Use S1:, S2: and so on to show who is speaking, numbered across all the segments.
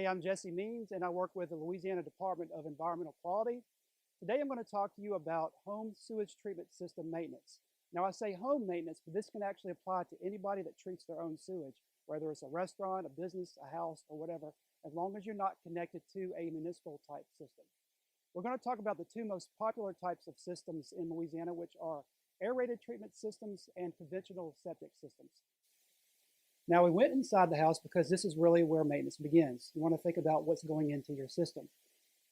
S1: Hey, I'm Jesse Means, and I work with the Louisiana Department of Environmental Quality. Today I'm going to talk to you about home sewage treatment system maintenance. Now, I say home maintenance, but this can actually apply to anybody that treats their own sewage, whether it's a restaurant, a business, a house, or whatever, as long as you're not connected to a municipal type system. We're going to talk about the two most popular types of systems in Louisiana, which are aerated treatment systems and conventional septic systems. Now, we went inside the house because this is really where maintenance begins. You want to think about what's going into your system.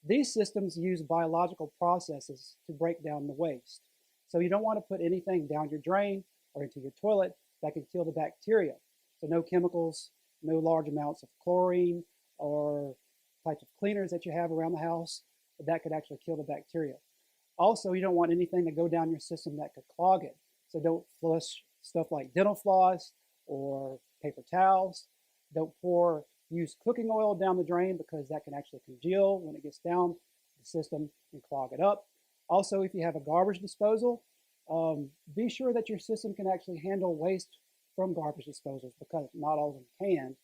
S1: These systems use biological processes to break down the waste. So you don't want to put anything down your drain or into your toilet that can kill the bacteria. So no chemicals, no large amounts of chlorine or types of cleaners that you have around the house that could actually kill the bacteria. Also, you don't want anything to go down your system that could clog it. So don't flush stuff like dental floss or paper towels. Don't pour used cooking oil down the drain because that can actually congeal when it gets down the system and clog it up. Also, if you have a garbage disposal, be sure that your system can actually handle waste from garbage disposals because not all of them can.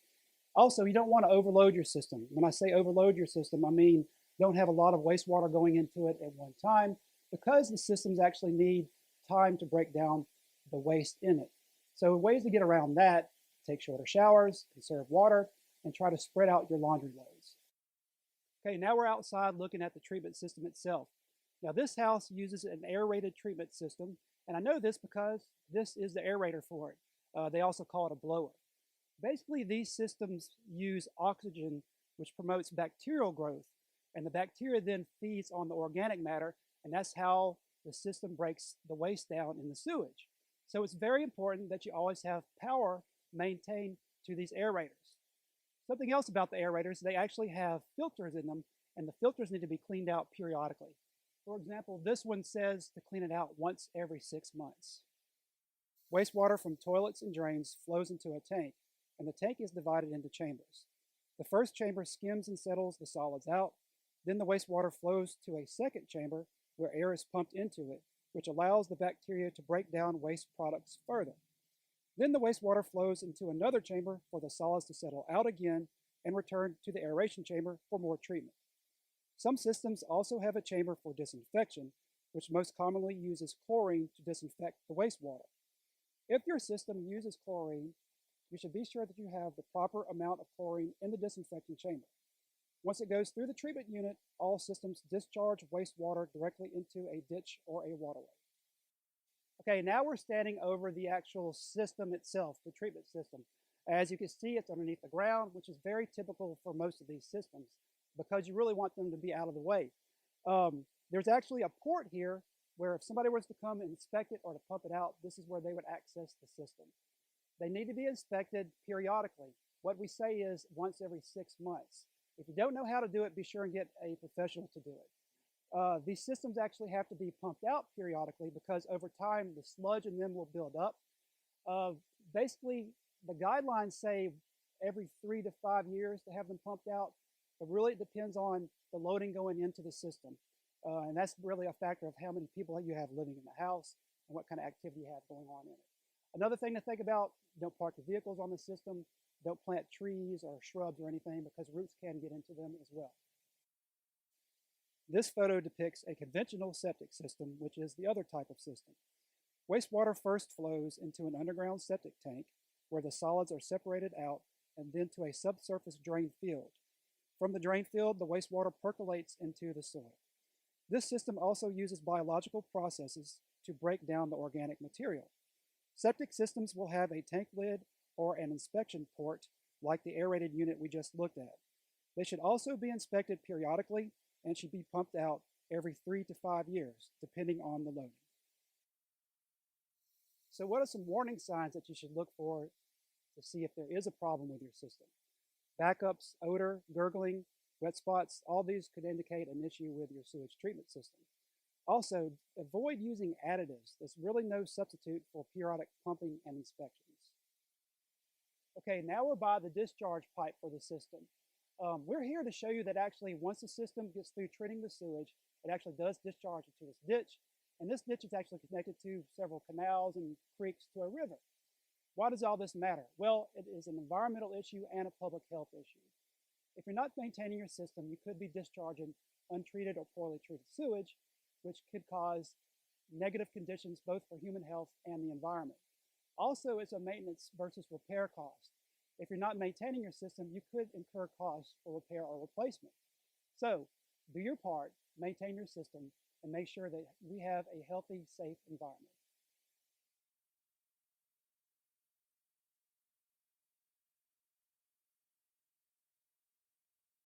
S1: Also, you don't want to overload your system. When I say overload your system, I mean don't have a lot of wastewater going into it at one time because the systems actually need time to break down the waste in it. So ways to get around that: take shorter showers, conserve water, and try to spread out your laundry loads. Okay, now we're outside looking at the treatment system itself. Now this house uses an aerated treatment system, and I know this because this is the aerator for it. They also call it a blower. Basically, these systems use oxygen, which promotes bacterial growth, and the bacteria then feeds on the organic matter, and that's how the system breaks the waste down in the sewage. So it's very important that you always have power maintained to these aerators. Something else about the aerators, they actually have filters in them, and the filters need to be cleaned out periodically. For example, this one says to clean it out once every 6 months. Wastewater from toilets and drains flows into a tank, and the tank is divided into chambers. The first chamber skims and settles the solids out. Then the wastewater flows to a second chamber where air is pumped into it, which allows the bacteria to break down waste products further. Then the wastewater flows into another chamber for the solids to settle out again and return to the aeration chamber for more treatment. Some systems also have a chamber for disinfection, which most commonly uses chlorine to disinfect the wastewater. If your system uses chlorine, you should be sure that you have the proper amount of chlorine in the disinfecting chamber. Once it goes through the treatment unit, all systems discharge wastewater directly into a ditch or a waterway. Okay, now we're standing over the actual system itself, the treatment system. As you can see, it's underneath the ground, which is very typical for most of these systems because you really want them to be out of the way. There's actually a port here where if somebody was to come and inspect it or to pump it out, this is where they would access the system. They need to be inspected periodically. What we say is once every 6 months. If you don't know how to do it, be sure and get a professional to do it. These systems actually have to be pumped out periodically because over time the sludge in them will build up. Basically, the guidelines say every 3 to 5 years to have them pumped out, but really it depends on the loading going into the system. And that's really a factor of how many people you have living in the house and what kind of activity you have going on in it. Another thing to think about: don't park your vehicles on the system, don't plant trees or shrubs or anything because roots can get into them as well. This photo depicts a conventional septic system, which is the other type of system. Wastewater first flows into an underground septic tank where the solids are separated out and then to a subsurface drain field. From the drain field, the wastewater percolates into the soil. This system also uses biological processes to break down the organic material. Septic systems will have a tank lid or an inspection port like the aerated unit we just looked at. They should also be inspected periodically and should be pumped out every 3 to 5 years, depending on the loading. So what are some warning signs that you should look for to see if there is a problem with your system? Backups, odor, gurgling, wet spots, all these could indicate an issue with your sewage treatment system. Also, avoid using additives. There's really no substitute for periodic pumping and inspections. Okay, now we're by the discharge pipe for the system. We're here to show you that actually once the system gets through treating the sewage, it actually does discharge into this ditch. And this ditch is actually connected to several canals and creeks to a river. Why does all this matter? Well, it is an environmental issue and a public health issue. If you're not maintaining your system, you could be discharging untreated or poorly treated sewage, which could cause negative conditions both for human health and the environment. Also, it's a maintenance versus repair cost. If you're not maintaining your system, you could incur costs for repair or replacement. So, do your part, maintain your system, and make sure that we have a healthy, safe environment.